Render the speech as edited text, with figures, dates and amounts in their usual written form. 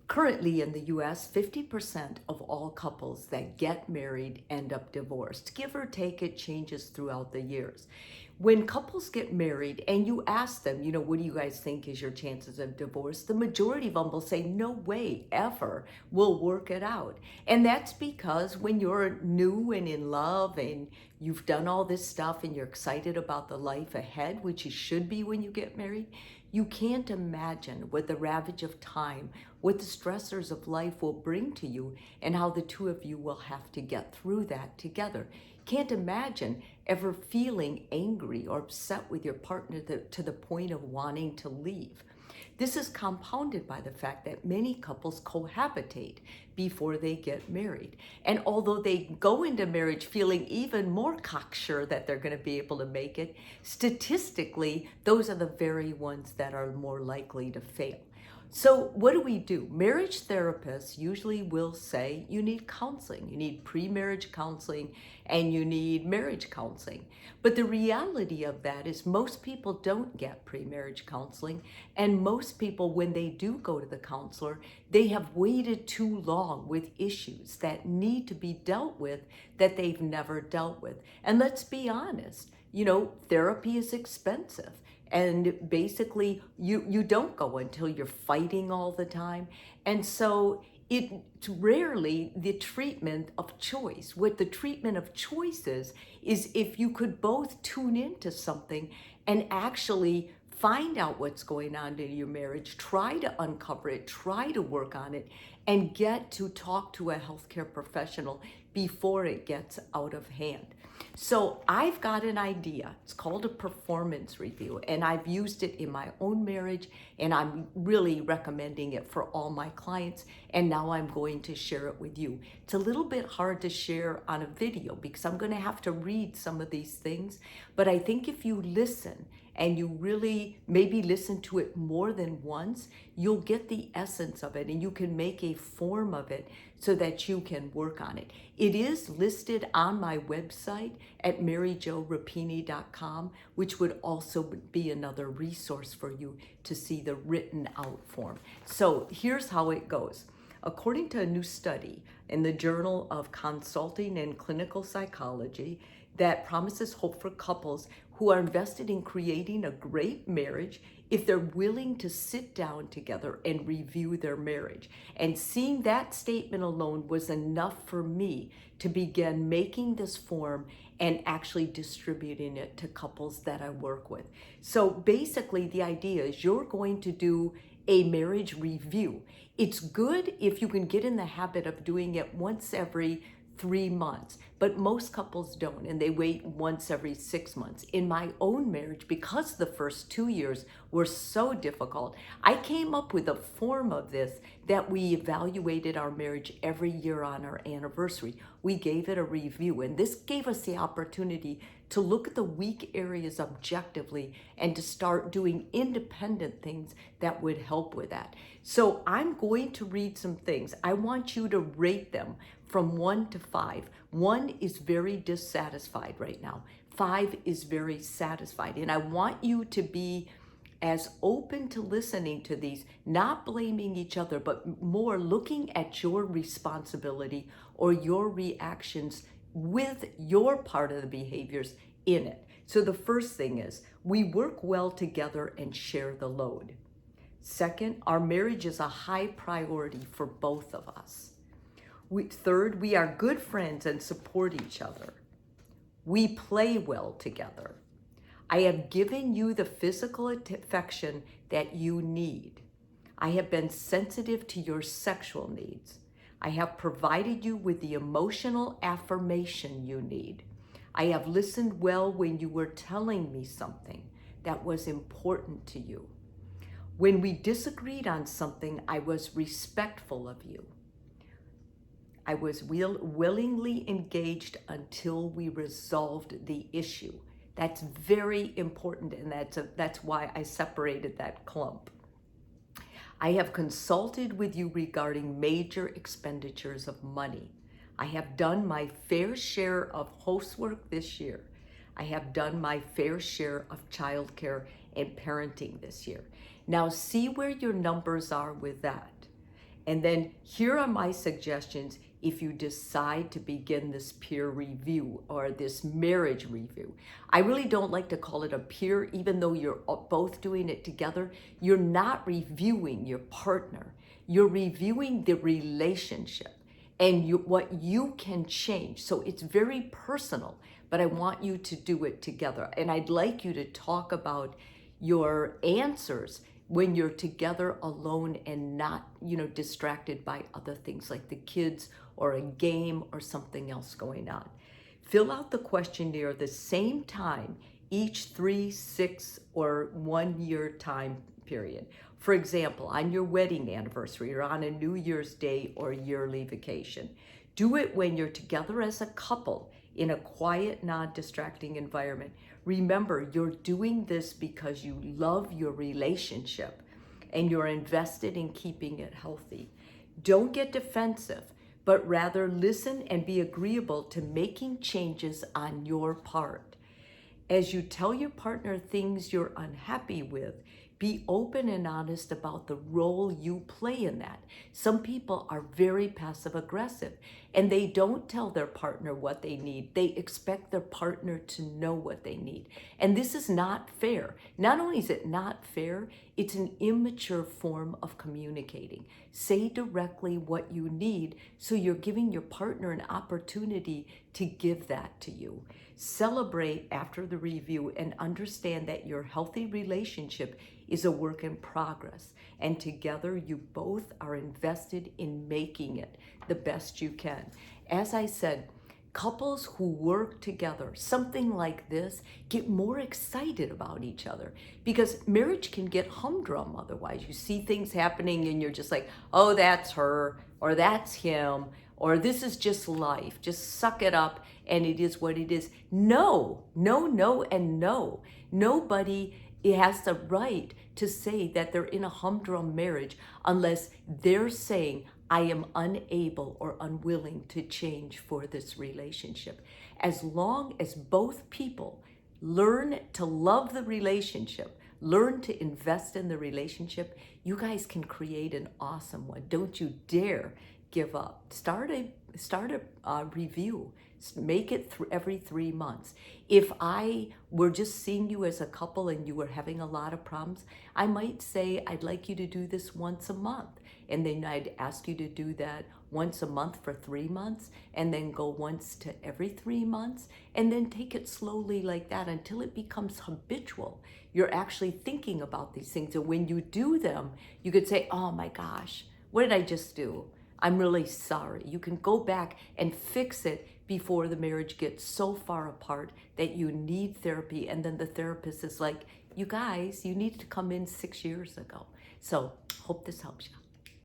Currently in the US, 50% of all couples that get married end up divorced. Give or take, it changes throughout the years. When couples get married and you ask them, what do you guys think is your chances of divorce? The majority of them will say, no way, ever, we'll work it out. And that's because when you're new and in love and you've done all this stuff and you're excited about the life ahead, which you should be when you get married, you can't imagine what the ravage of time, what the stressors of life will bring to you, and how the two of you will have to get through that together. Can't imagine ever feeling angry or upset with your partner to the point of wanting to leave. This is compounded by the fact that many couples cohabitate before they get married. And although they go into marriage feeling even more cocksure that they're going to be able to make it, statistically, those are the very ones that are more likely to fail. So what do? Marriage therapists usually will say you need counseling, you need pre-marriage counseling, and you need marriage counseling. But the reality of that is most people don't get pre-marriage counseling, and most people, when they do go to the counselor, they have waited too long with issues that need to be dealt with that they've never dealt with. And let's be honest, therapy is expensive. And basically, you don't go until you're fighting all the time. And so it's rarely the treatment of choice. What the treatment of choice is if you could both tune into something and actually find out what's going on in your marriage, try to uncover it, try to work on it, and get to talk to a healthcare professional before it gets out of hand. So I've got an idea. It's called a performance review, and I've used it in my own marriage, and I'm really recommending it for all my clients, and now I'm going to share it with you. It's a little bit hard to share on a video because I'm going to have to read some of these things, but I think if you listen and you really maybe listen to it more than once, you'll get the essence of it and you can make a form of it so that you can work on it. It is listed on my website at maryjorapini.com, which would also be another resource for you to see the written out form. So here's how it goes. According to a new study in the Journal of Consulting and Clinical Psychology that promises hope for couples who are invested in creating a great marriage if they're willing to sit down together and review their marriage. And seeing that statement alone was enough for me to begin making this form and actually distributing it to couples that I work with. So basically the idea is you're going to do a marriage review. It's good if you can get in the habit of doing it once every 3 months, but most couples don't, and they wait once every 6 months. In my own marriage, because the first 2 years were so difficult, I came up with a form of this that we evaluated our marriage every year on our anniversary. We gave it a review, and this gave us the opportunity to look at the weak areas objectively and to start doing independent things that would help with that. So I'm going to read some things. I want you to rate them from 1 to 5. 1 is very dissatisfied right now. 5 is very satisfied. And I want you to be as open to listening to these, not blaming each other, but more looking at your responsibility or your reactions with your part of the behaviors in it. So the first thing is, we work well together and share the load. Second, our marriage is a high priority for both of us. Third, we are good friends and support each other. We play well together. I have given you the physical affection that you need. I have been sensitive to your sexual needs. I have provided you with the emotional affirmation you need. I have listened well when you were telling me something that was important to you. When we disagreed on something, I was respectful of you. I was willingly engaged until we resolved the issue. That's very important, and that's why I separated that clump. I have consulted with you regarding major expenditures of money. I have done my fair share of housework this year. I have done my fair share of childcare and parenting this year. Now see where your numbers are with that. And then here are my suggestions if you decide to begin this peer review or this marriage review. I really don't like to call it a peer, even though you're both doing it together. You're not reviewing your partner. You're reviewing the relationship and what you can change. So it's very personal, but I want you to do it together. And I'd like you to talk about your answers when you're together alone and not, distracted by other things like the kids or a game or something else going on. Fill out the questionnaire the same time each 3, 6, or 1 year time period. For example, on your wedding anniversary or on a New Year's Day or yearly vacation. Do it when you're together as a couple in a quiet, non-distracting environment. Remember, you're doing this because you love your relationship and you're invested in keeping it healthy. Don't get defensive, but rather listen and be agreeable to making changes on your part. As you tell your partner things you're unhappy with, be open and honest about the role you play in that. Some people are very passive aggressive and they don't tell their partner what they need. They expect their partner to know what they need. And this is not fair. Not only is it not fair, it's an immature form of communicating. Say directly what you need so you're giving your partner an opportunity to give that to you. Celebrate after the review and understand that your healthy relationship is a work in progress, and together you both are invested in making it the best you can. As I said, couples who work together, something like this, get more excited about each other because marriage can get humdrum otherwise. You see things happening and you're just like, oh, that's her, or that's him, or this is just life. Just suck it up and it is what it is. No, no, no, and no. Nobody has the right to say that they're in a humdrum marriage unless they're saying, I am unable or unwilling to change for this relationship. As long as both people learn to love the relationship, learn to invest in the relationship, you guys can create an awesome one. Don't you dare give up. Start a review. Make it every 3 months. If I were just seeing you as a couple and you were having a lot of problems, I might say, I'd like you to do this once a month. And then I'd ask you to do that once a month for 3 months, and then go once to every 3 months, and then take it slowly like that until it becomes habitual. You're actually thinking about these things. And when you do them, you could say, oh my gosh, what did I just do? I'm really sorry. You can go back and fix it before the marriage gets so far apart that you need therapy. And then the therapist is like, you guys, you needed to come in 6 years ago. So hope this helps you.